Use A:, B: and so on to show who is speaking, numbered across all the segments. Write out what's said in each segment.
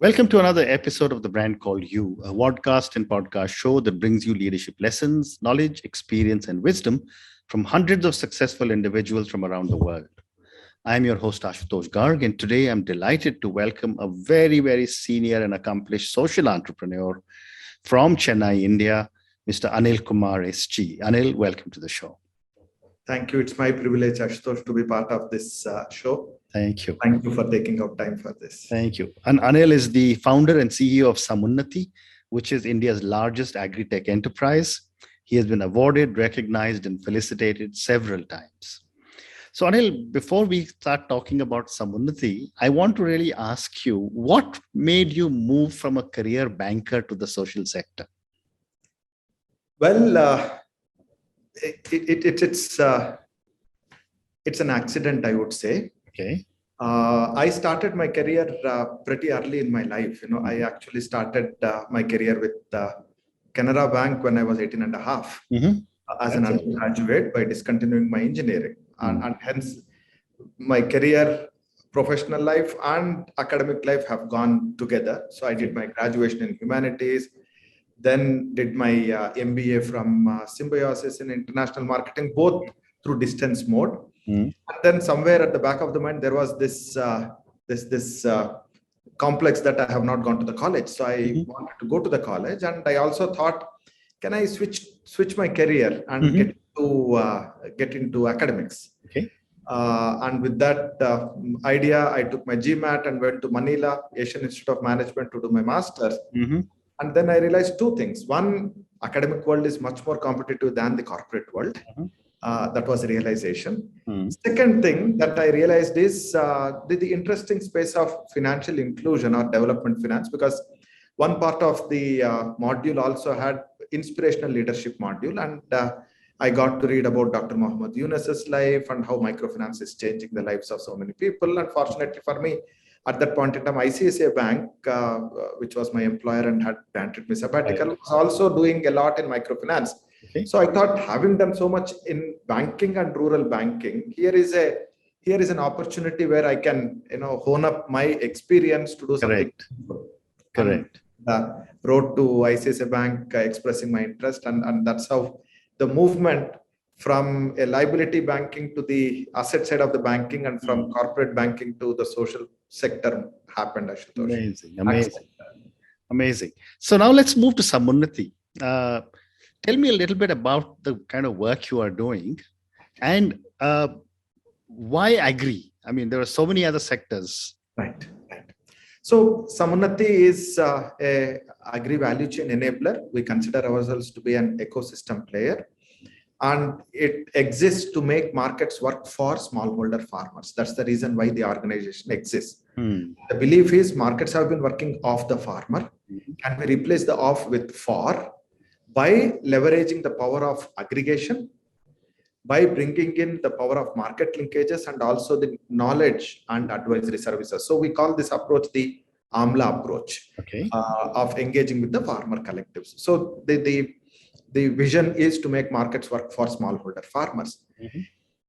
A: Welcome to another episode of The Brand Called You, a podcast and podcast show that brings you leadership lessons, knowledge, experience, and wisdom from hundreds of successful individuals from around the world. I'm your host, Ashutosh Garg, and today I'm delighted to welcome a very, very senior and accomplished social entrepreneur from Chennai, India, Mr. Anil Kumar SG. Anil, welcome to the show.
B: Thank you. It's my privilege, Ashutosh, to be part of this show.
A: Thank you.
B: Thank you for taking out time for this.
A: Thank you. And Anil is the founder and CEO of Samunnati, which is India's largest Agri-Tech Enterprise. He has been awarded, recognized, and felicitated several times. So Anil, before we start talking about Samunnati, I want to really ask you, what made you move from a career banker to the social sector?
B: Well, it's an accident, I would say.
A: Okay.
B: I started my career pretty early in my life. I actually started my career with Canara Bank when I was 18 and a half as an undergraduate by discontinuing my engineering. And hence, my career, professional life and academic life have gone together. So I did my graduation in humanities, then did my MBA from Symbiosis in international marketing, both through distance mode. And then somewhere at the back of the mind, there was this complex that I have not gone to the college. So I wanted to go to the college, and I also thought, can I switch my career and get into academics?
A: Okay.
B: And with that idea, I took my GMAT and went to Manila, Asian Institute of Management, to do my master's. And then I realized two things. One, academic world is much more competitive than the corporate world. That was a realization. Second thing that I realized is the interesting space of financial inclusion or development finance, because one part of the module also had inspirational leadership module, and I got to read about Dr. Muhammad Yunus's life and how microfinance is changing the lives of so many people. And fortunately for me, at that point in time, ICICI Bank, which was my employer and had granted me sabbatical, was also doing a lot in microfinance. Okay. So I thought, having done so much in banking and rural banking, here is an opportunity where I can, hone up my experience to do something.
A: Correct.
B: Wrote to ICICI Bank expressing my interest, and that's how the movement from a liability banking to the asset side of the banking, and from corporate banking to the social sector happened.
A: Amazing. So now let's move to Samunnati. Tell me a little bit about the kind of work you are doing, and why agri? I mean, there are so many other sectors.
B: Right. So Samunnati is a agri value chain enabler. We consider ourselves to be an ecosystem player, and it exists to make markets work for smallholder farmers. That's the reason why the organization exists. The belief is markets have been working off the farmer. Can we replace the off with for? By leveraging the power of aggregation, by bringing in the power of market linkages, and also the knowledge and advisory services. So we call this approach the AMLA approach, of engaging with the farmer collectives. So the vision is to make markets work for smallholder farmers.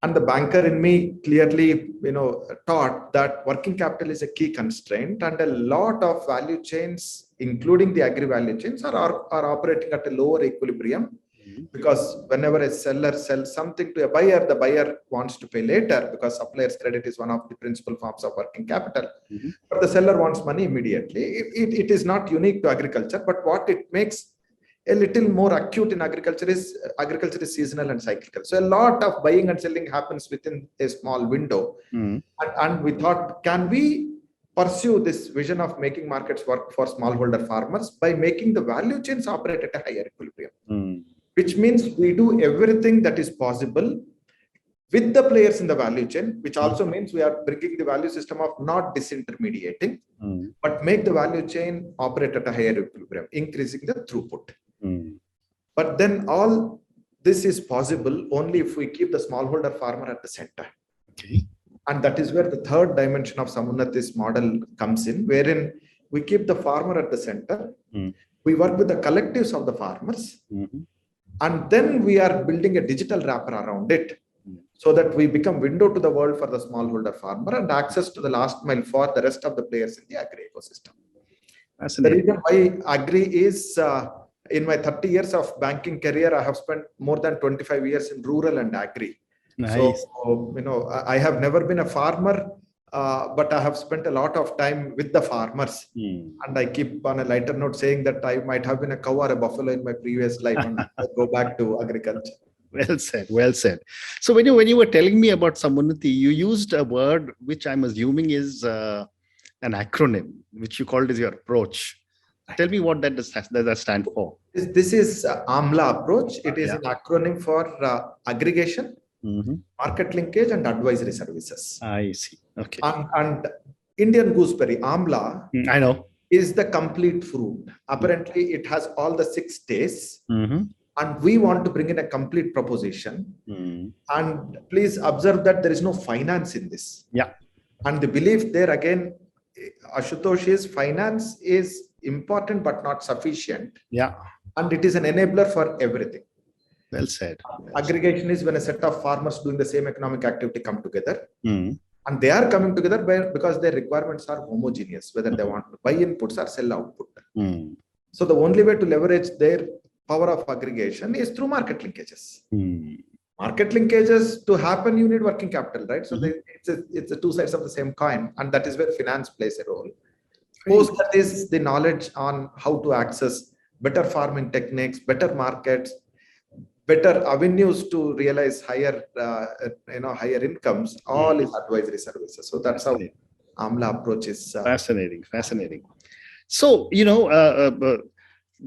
B: And the banker in me clearly, taught that working capital is a key constraint, and a lot of value chains, including the agri value chains, are operating at a lower equilibrium, because whenever a seller sells something to a buyer, the buyer wants to pay later, because supplier's credit is one of the principal forms of working capital. But the seller wants money immediately. It is not unique to agriculture, but what it makes a little more acute in agriculture is seasonal and cyclical. So a lot of buying and selling happens within a small window. And we thought, can we pursue this vision of making markets work for smallholder farmers by making the value chains operate at a higher equilibrium? Which means we do everything that is possible with the players in the value chain, which also means we are bringing the value system of not disintermediating, but make the value chain operate at a higher equilibrium, increasing the throughput. But then all this is possible only if we keep the smallholder farmer at the center. And that is where the third dimension of Samunnati's model comes in, wherein we keep the farmer at the center. We work with the collectives of the farmers. And then we are building a digital wrapper around it, so that we become window to the world for the smallholder farmer and access to the last mile for the rest of the players in the agri ecosystem. The reason why Agri is in my 30 years of banking career, I have spent more than 25 years in rural and agri.
A: Nice.
B: So, I have never been a farmer, but I have spent a lot of time with the farmers. And I keep on a lighter note saying that I might have been a cow or a buffalo in my previous life and I go back to agriculture.
A: Well said. Well said. So when you were telling me about Samunnati, you used a word which I'm assuming is an acronym, which you called as your approach. Tell me what does that stand for?
B: This is AMLA approach. It is an acronym for aggregation, market linkage, and advisory services.
A: I see. Okay.
B: And Indian gooseberry, AMLA,
A: I know,
B: is the complete fruit. Apparently, it has all the 6 tastes. And we want to bring in a complete proposition. And please observe that there is no finance in this.
A: Yeah.
B: And the belief there again, Ashutosh, is finance is important but not sufficient.
A: Yeah.
B: And it is an enabler for everything.
A: Well said.
B: Aggregation is when a set of farmers doing the same economic activity come together. And they are coming together because their requirements are homogeneous, whether they want to buy inputs or sell output. So the only way to leverage their power of aggregation is through market linkages. Market linkages to happen, you need working capital, right? So it's the 2 sides of the same coin, and that is where finance plays a role. Post that is the knowledge on how to access better farming techniques, better markets, better avenues to realize higher incomes. All is advisory services. So that's how AMLA approach is.
A: Fascinating. So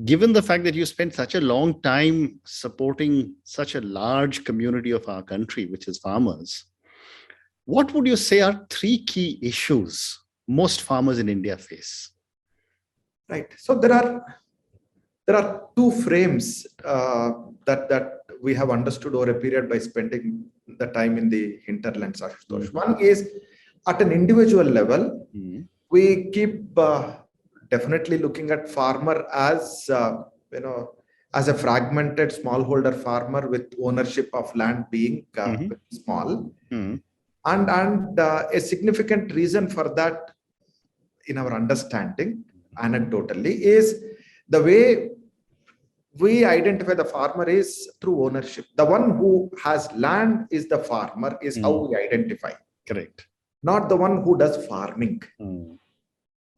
A: given the fact that you spent such a long time supporting such a large community of our country, which is farmers, what would you say are 3 key issues most farmers in India face?
B: Right. So there are 2 frames that we have understood over a period by spending the time in the hinterlands. One is at an individual level, we keep definitely looking at farmer as as a fragmented smallholder farmer with ownership of land being small. And a significant reason for that, in our understanding, anecdotally, is the way we identify the farmer is through ownership. The one who has land is the farmer, is how we identify.
A: Correct.
B: Not the one who does farming.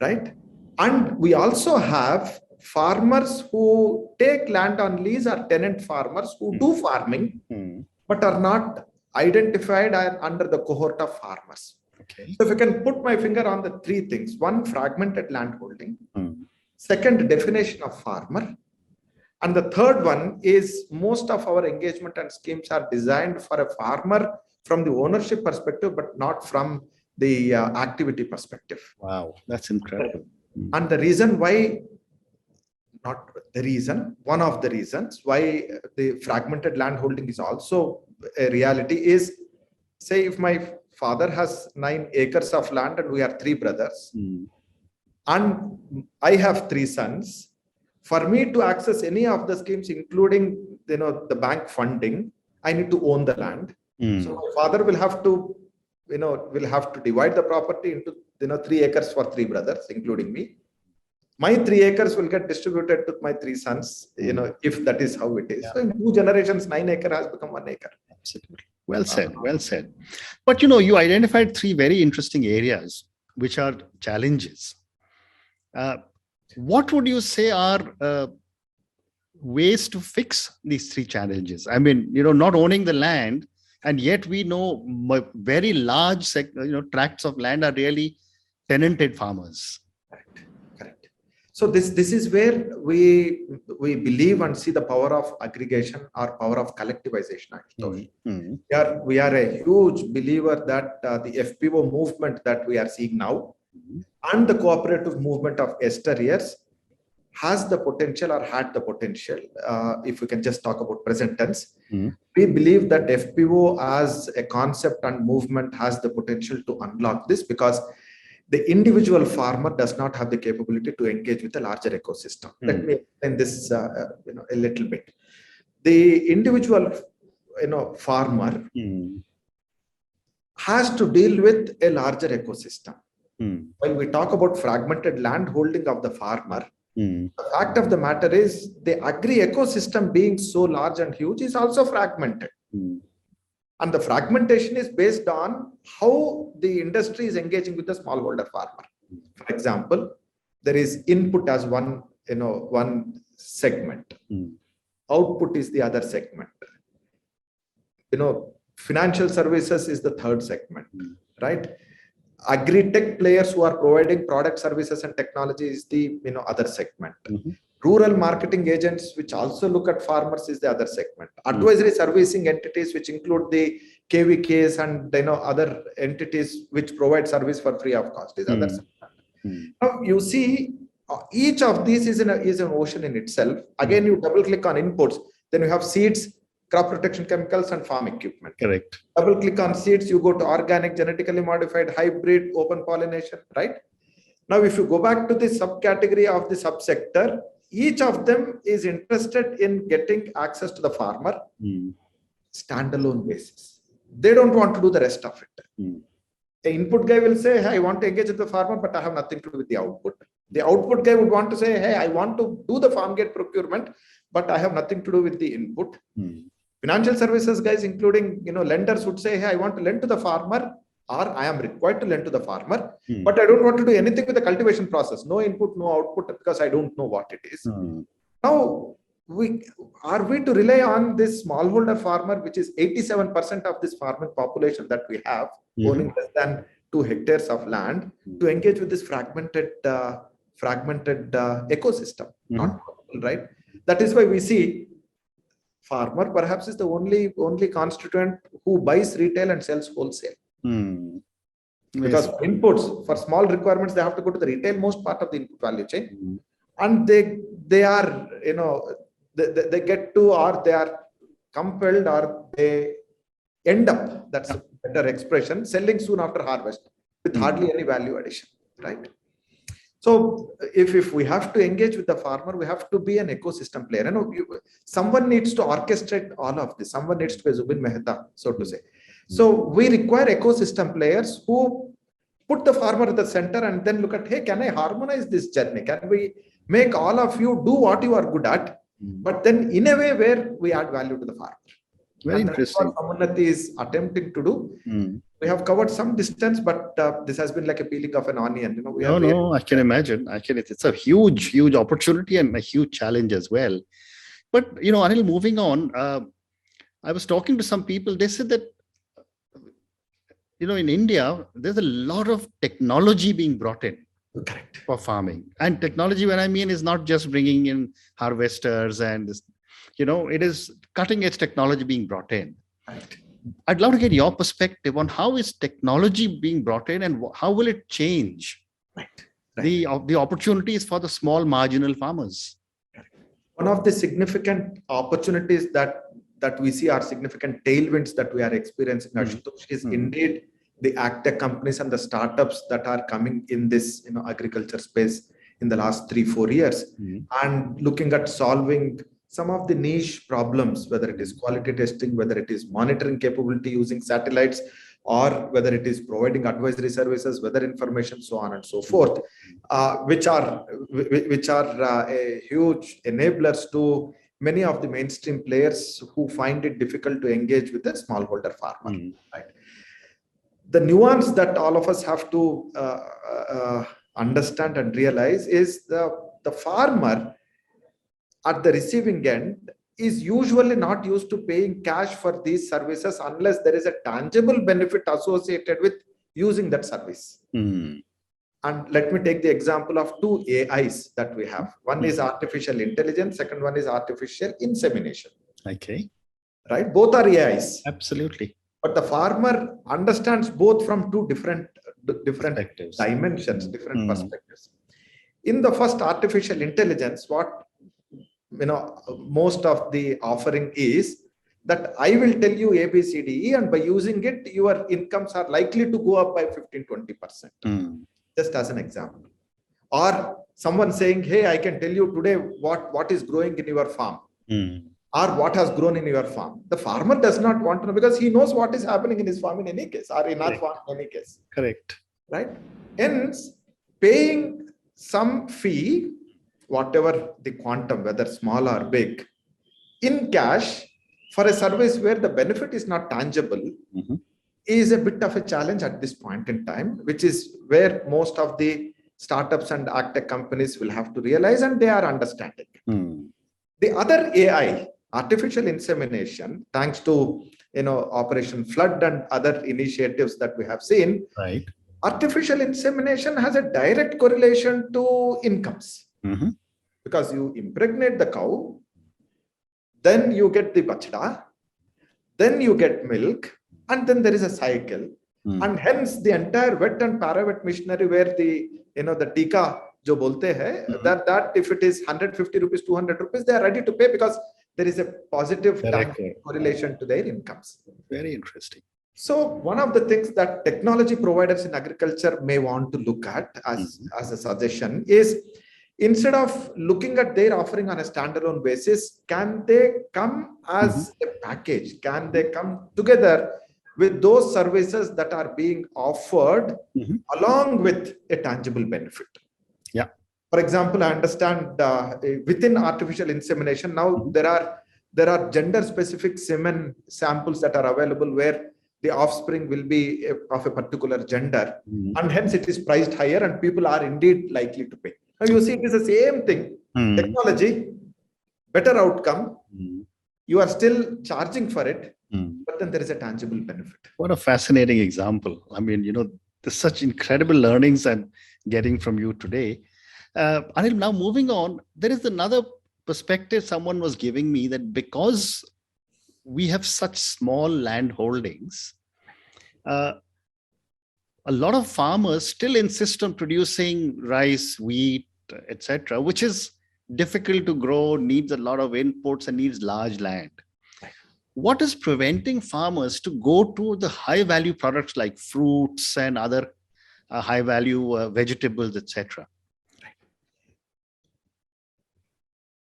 B: Right? And we also have farmers who take land on lease, or tenant farmers who do farming, but are not identified under the cohort of farmers.
A: Okay.
B: So if I can put my finger on the 3 things: 1, fragmented land holding; 2, definition of farmer; and the 3rd one is most of our engagement and schemes are designed for a farmer from the ownership perspective, but not from the activity perspective.
A: Wow, that's incredible.
B: And the reason why, not the reason, one of the reasons why the fragmented land holding is also a reality is, say, if my father has 9 acres of land and we are 3 brothers, and I have 3 sons, for me to access any of the schemes, including the bank funding, I need to own the land. So my father will have to divide the property into 3 acres for 3 brothers, including me. My 3 acres will get distributed to my 3 sons, if that is how it is. So in 2 generations, 9 acre has become 1 acre.
A: Absolutely. Well said. Well said. But you identified 3 very interesting areas which are challenges. What would you say are ways to fix these 3 challenges? I mean, not owning the land, and yet we know very large tracts of land are really tenanted farmers.
B: Correct. So this is where we believe and see the power of aggregation or power of collectivization. We are a huge believer that the FPO movement that we are seeing now and the cooperative movement of yesteryears has the potential, or had the potential, if we can just talk about present tense. We believe that FPO as a concept and movement has the potential to unlock this, because the individual farmer does not have the capability to engage with a larger ecosystem. Let me explain this a little bit. The individual farmer has to deal with a larger ecosystem. While we talk about fragmented land holding of the farmer,
A: Hmm.
B: the fact of the matter is the agri ecosystem being so large and huge is also fragmented.
A: Hmm.
B: And the fragmentation is based on how the industry is engaging with the smallholder farmer. For example, there is input as one segment.
A: Hmm.
B: Output is the other segment. Financial services is the third segment, right? Agri-tech players who are providing product, services, and technology is the other segment. Rural marketing agents, which also look at farmers, is the other segment. Advisory servicing entities, which include the KVKs and other entities which provide service for free of cost, is other segment. Now you see, each of these is an ocean in itself. Again, you double click on inputs, then you have seeds, crop protection chemicals, and farm equipment.
A: Correct.
B: Double click on seeds, you go to organic, genetically modified, hybrid, open pollination, right? Now, if you go back to the subcategory of the subsector, each of them is interested in getting access to the farmer standalone basis. They don't want to do the rest of it. The input guy will say, hey, I want to engage with the farmer, but I have nothing to do with the output. The output guy would want to say, hey, I want to do the farm gate procurement, but I have nothing to do with the input. Financial services guys, including lenders, would say, hey, I want to lend to the farmer, or I am required to lend to the farmer, but I don't want to do anything with the cultivation process. No input, no output, because I don't know what it is. Now, are we to rely on this smallholder farmer, which is 87% of this farming population that we have, owning less than 2 hectares of land, to engage with this fragmented ecosystem? Not possible, right? That is why we see farmer perhaps is the only constituent who buys retail and sells wholesale. Because inputs for small requirements, they have to go to the retail most part of the input value chain, and they are they get to, or they are compelled, or they end up, that's a better expression, selling soon after harvest with hardly any value addition, right? So if we have to engage with the farmer, we have to be an ecosystem player. Someone needs to orchestrate all of this. Someone needs to be Zubin Mehta, so to say. So we require ecosystem players who put the farmer at the center and then look at, hey, can I harmonize this journey? Can we make all of you do what you are good at, but then in a way where we add value to the farmer?
A: Very interesting.
B: That's what Samunnati is attempting to do. We have covered some distance, but this has been like a peeling of an onion.
A: No, I can imagine. It's a huge opportunity and a huge challenge as well. But Anil, moving on, I was talking to some people. They said that in India, there's a lot of technology being brought in for farming. And technology, when I mean, is not just bringing in harvesters and this, it is cutting edge technology being brought in.
B: Right.
A: I'd love to get your perspective on how is technology being brought in and how will it change the opportunities for the small marginal farmers?
B: One of the significant opportunities that we see are significant tailwinds that we are experiencing, Ashutosh, is indeed the AgTech companies and the startups that are coming in this agriculture space in the last 3-4 years, and looking at solving some of the niche problems, whether it is quality testing, whether it is monitoring capability using satellites, or whether it is providing advisory services, weather information, so on and so forth, which are a huge enablers to many of the mainstream players who find it difficult to engage with the smallholder farmer. Right? The nuance that all of us have to understand and realize is the farmer at the receiving end is usually not used to paying cash for these services unless there is a tangible benefit associated with using that service. And let me take the example of 2 AIs that we have. One is artificial intelligence, second one is artificial insemination.
A: Okay.
B: Right? Both are AIs.
A: Absolutely.
B: But the farmer understands both from 2 different dimensions, different perspectives. In the first, artificial intelligence, what most of the offering is that I will tell you ABCDE, and by using it, your incomes are likely to go up by 15-20%. Just as an example. Or someone saying, hey, I can tell you today what is growing in your farm, or what has grown in your farm. The farmer does not want to know, because he knows what is happening in his farm in any case, or in our farm in any case.
A: Correct.
B: Right? Hence, paying some fee, whatever the quantum, whether small or big, in cash for a service where the benefit is not tangible, is a bit of a challenge at this point in time, which is where most of the startups and AgTech companies will have to realize, and they are understanding. The other AI, artificial insemination, thanks to Operation Flood and other initiatives that we have seen,
A: right?
B: Artificial insemination has a direct correlation to incomes, because you impregnate the cow, then you get the bachda, then you get milk, and then there is a cycle. And hence the entire wet and para-wet machinery where the tika jo bolte hai, that if it is 150 rupees, 200 rupees, they are ready to pay because there is a positive correlation to their incomes.
A: Very interesting.
B: So one of the things that technology providers in agriculture may want to look at as a suggestion is, instead of looking at their offering on a standalone basis, can they come as a package? Can they come together with those services that are being offered along with a tangible benefit?
A: Yeah.
B: For example, I understand within artificial insemination, now there are gender-specific semen samples that are available where the offspring will be of a particular gender, and hence it is priced higher and people are indeed likely to pay. Now you see, it is the same thing. Technology, better outcome. You are still charging for it, but then there is a tangible benefit.
A: What a fascinating example. I mean, there's such incredible learnings I'm getting from you today. Anil, now moving on, there is another perspective someone was giving me, that because we have such small land holdings, a lot of farmers still insist on producing rice, wheat, etc., which is difficult to grow, needs a lot of inputs, and needs large land. What is preventing farmers to go to the high value products like fruits and other high value vegetables, etc.?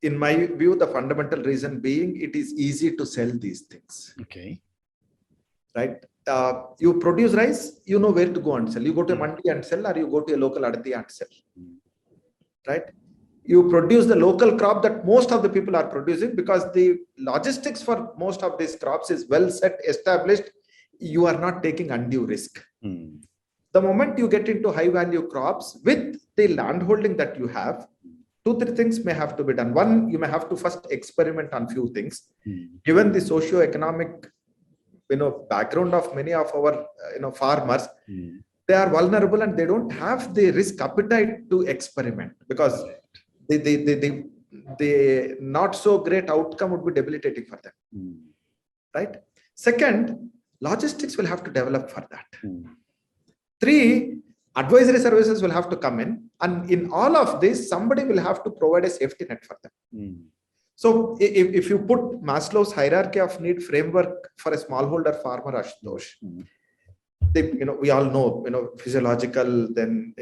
B: In my view, the fundamental reason being, it is easy to sell these things.
A: Okay.
B: Right? You produce rice, you know where to go and sell. You go to a mandi and sell, or you go to a local adati and sell. Right? You produce the local crop that most of the people are producing, because the logistics for most of these crops is well set, established. You are not taking undue risk. The moment you get into high value crops with the land holding that you have, 2-3 things may have to be done. One, you may have to first experiment on few things. Given the socio-economic background of many of our farmers, they are vulnerable and they don't have the risk appetite to experiment, because the not so great outcome would be debilitating for them. Right? Second, logistics will have to develop for that. 3, advisory services will have to come in, and in all of this, somebody will have to provide a safety net for them. So if you put Maslow's hierarchy of need framework for a smallholder farmer, Ashutosh, we all know, physiological, then,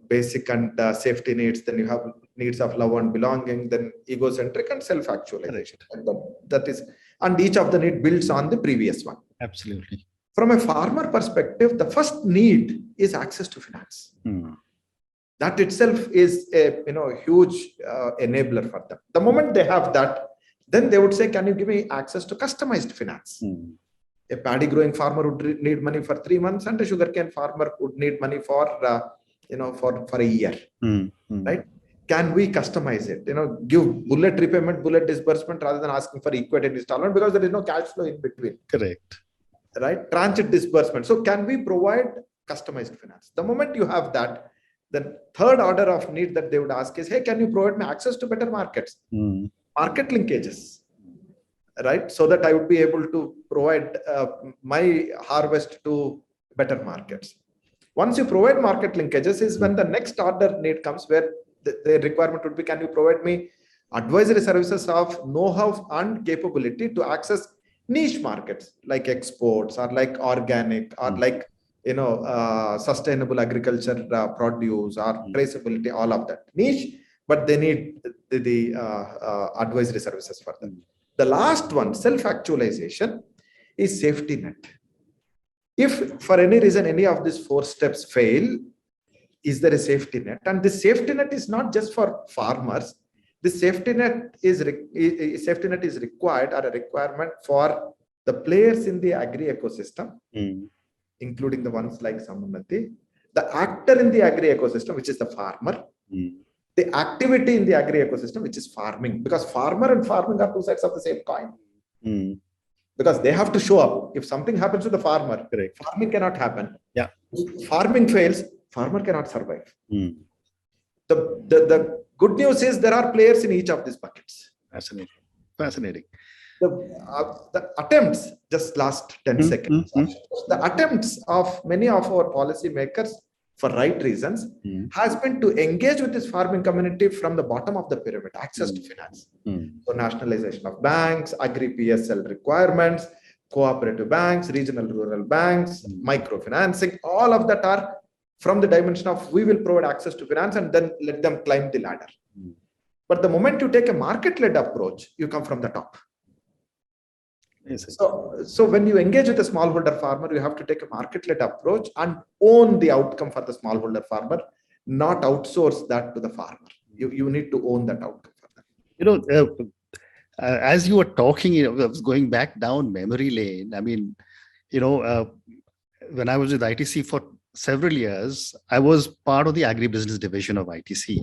B: basic and safety needs, then you have needs of love and belonging, then egocentric and self-actualization. That is, and each of the need builds on the previous one.
A: Absolutely.
B: From a farmer perspective, the first need is access to finance. That itself is a huge enabler for them. The moment they have that, then they would say, can you give me access to customized finance? A paddy growing farmer would need money for 3 months, and a sugarcane farmer would need money for for a year. Right? Can we customize it? Give bullet repayment, bullet disbursement, rather than asking for equated installment, because there is no cash flow in between.
A: Correct.
B: Right? Transit disbursement. So can we provide customized finance? The moment you have that, then third order of need that they would ask is, hey, can you provide me access to better markets? Market linkages. Right? So that I would be able to provide my harvest to better markets. Once you provide market linkages is when the next order need comes, where the requirement would be, can you provide me advisory services of know-how and capability to access niche markets like exports, or like organic, or like sustainable agriculture produce, or traceability, all of that niche, but they need the advisory services for them. The last one, self-actualization, is safety net. If for any reason any of these 4 steps fail, is there a safety net? And this safety net is not just for farmers. This safety net is required, or a requirement for the players in the agri ecosystem, including the ones like Samunnati, the actor in the agri ecosystem, which is the farmer, the activity in the agri ecosystem, which is farming, because farmer and farming are two sides of the same coin. Because they have to show up. If something happens to the farmer, farming cannot happen.
A: Yeah.
B: If farming fails, farmer cannot survive. The good news is there are players in each of these buckets.
A: Fascinating.
B: The attempts, just last 10 seconds, the attempts of many of our policy makers, for right reasons, has been to engage with this farming community from the bottom of the pyramid, access to finance. So nationalization of banks, agri-PSL requirements, cooperative banks, regional rural banks, microfinancing, all of that are from the dimension of we will provide access to finance and then let them climb the ladder. But the moment you take a market-led approach, you come from the top. So when you engage with a smallholder farmer, you have to take a market-led approach and own the outcome for the smallholder farmer, not outsource that to the farmer. You need to own that outcome for them.
A: As you were talking, I was going back down memory lane. I mean, when I was with ITC for several years, I was part of the agribusiness division of ITC,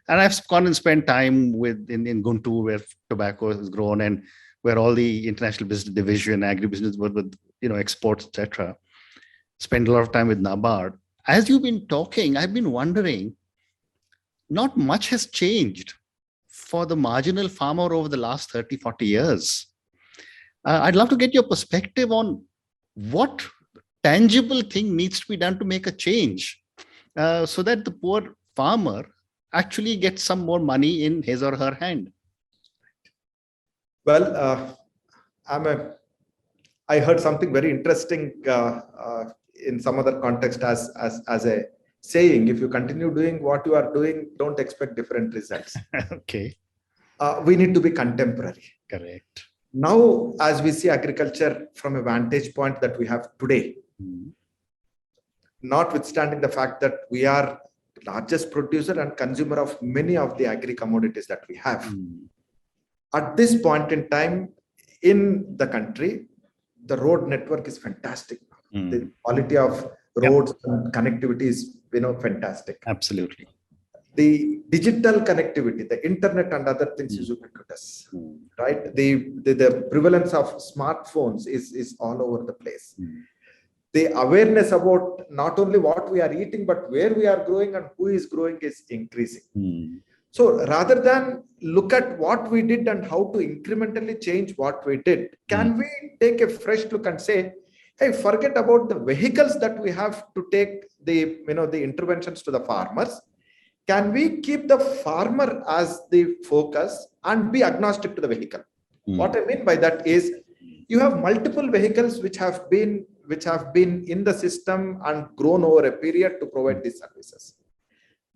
A: and I've gone and spent time in Guntur, where tobacco is grown, and where all the international business division, agribusiness with exports, etc. Spend a lot of time with NABARD. As you've been talking, I've been wondering, not much has changed for the marginal farmer over the last 30, 40 years. I'd love to get your perspective on what tangible thing needs to be done to make a change so that the poor farmer actually gets some more money in his or her hand.
B: Well, I heard something very interesting in some other context as a saying: if you continue doing what you are doing, don't expect different results.
A: Okay.
B: We need to be contemporary.
A: Correct.
B: Now, as we see agriculture from a vantage point that we have today, notwithstanding the fact that we are the largest producer and consumer of many of the agri commodities that we have, at this point in time in the country, the road network is fantastic. The quality of roads and connectivity is fantastic.
A: Absolutely.
B: The digital connectivity, the internet and other things is ubiquitous, right? The prevalence of smartphones is all over the place. The awareness about not only what we are eating, but where we are growing and who is growing is increasing. So rather than look at what we did and how to incrementally change what we did, can we take a fresh look and say, hey, forget about the vehicles that we have to take the interventions to the farmers. Can we keep the farmer as the focus and be agnostic to the vehicle? What I mean by that is you have multiple vehicles which have been in the system and grown over a period to provide these services.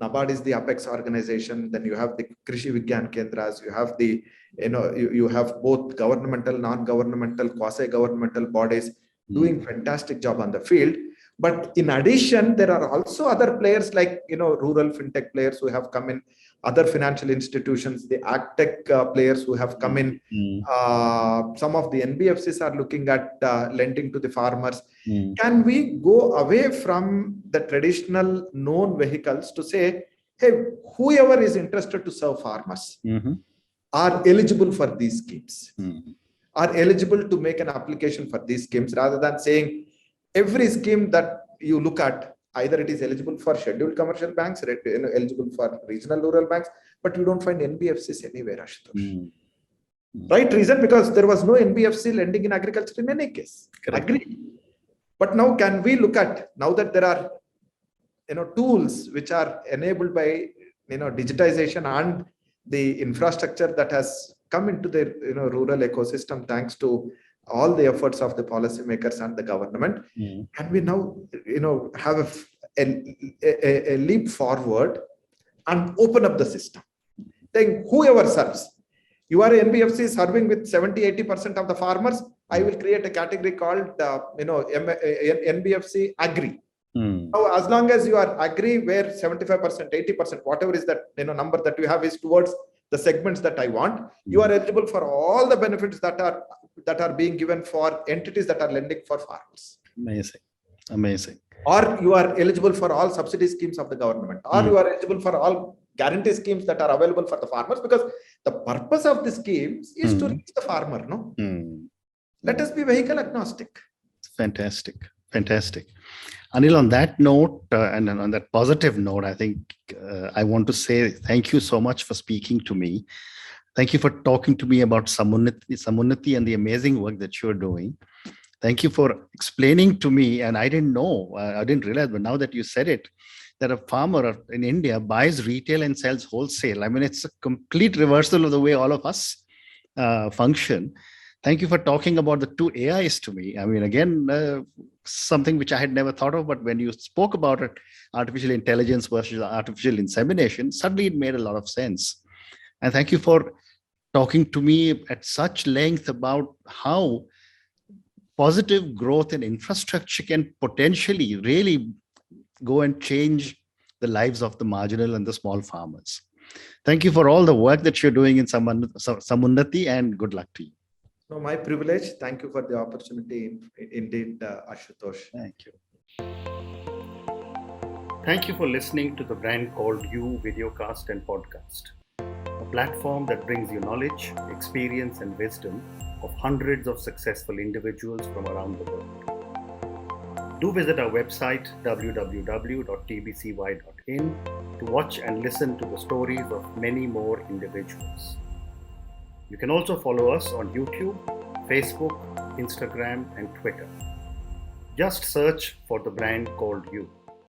B: NABARD is the apex organization. Then you have the Krishi Vigyan Kendras. You have you have both governmental, non-governmental, quasi-governmental bodies doing fantastic job on the field. But in addition, there are also other players like rural fintech players who have come in, other financial institutions, the AgTech players who have come in. Some of the NBFCs are looking at lending to the farmers. Can we go away from the traditional known vehicles to say, hey, whoever is interested to serve farmers are eligible for these schemes, are eligible to make an application for these schemes, rather than saying every scheme that you look at, either it is eligible for scheduled commercial banks, eligible for regional rural banks, but you don't find NBFCs anywhere, Ashutosh. Right reason, because there was no NBFC lending in agriculture in any case. Agree. But now can we look at, now that there are tools which are enabled by digitization and the infrastructure that has come into the rural ecosystem thanks to all the efforts of the policymakers and the government, can we now have a leap forward and open up the system, saying whoever serves, you are an NBFC serving with 70-80% of the farmers, I will create a category called NBFC Agri. Now, as long as you are agree where 75%, 80%, whatever is that number that you have is towards the segments that I want, you are eligible for all the benefits that are being given for entities that are lending for farmers.
A: Amazing.
B: Or you are eligible for all subsidy schemes of the government, or you are eligible for all guarantee schemes that are available for the farmers, because the purpose of the schemes is to reach the farmer. No, let us be vehicle agnostic.
A: Fantastic. Anil, on that note, and on that positive note, I think I want to say thank you so much for speaking to me. Thank you for talking to me about Samunnati and the amazing work that you're doing. Thank you for explaining to me, and I didn't know, I didn't realize, but now that you said it, that a farmer in India buys retail and sells wholesale. I mean, it's a complete reversal of the way all of us function. Thank you for talking about the two AIs to me. I mean, again, something which I had never thought of, but when you spoke about it, artificial intelligence versus artificial insemination, suddenly it made a lot of sense. And thank you for talking to me at such length about how positive growth in infrastructure can potentially really go and change the lives of the marginal and the small farmers. Thank you for all the work that you're doing in Samunnati, and good luck to you.
B: No, my privilege. Thank you for the opportunity. Indeed, Ashutosh.
A: Thank you. Thank you for listening to the Brand Called You videocast and podcast, a platform that brings you knowledge, experience, and wisdom of hundreds of successful individuals from around the world. Do visit our website www.tbcy.in to watch and listen to the stories of many more individuals. You can also follow us on YouTube, Facebook, Instagram, and Twitter. Just search for the Brand Called You.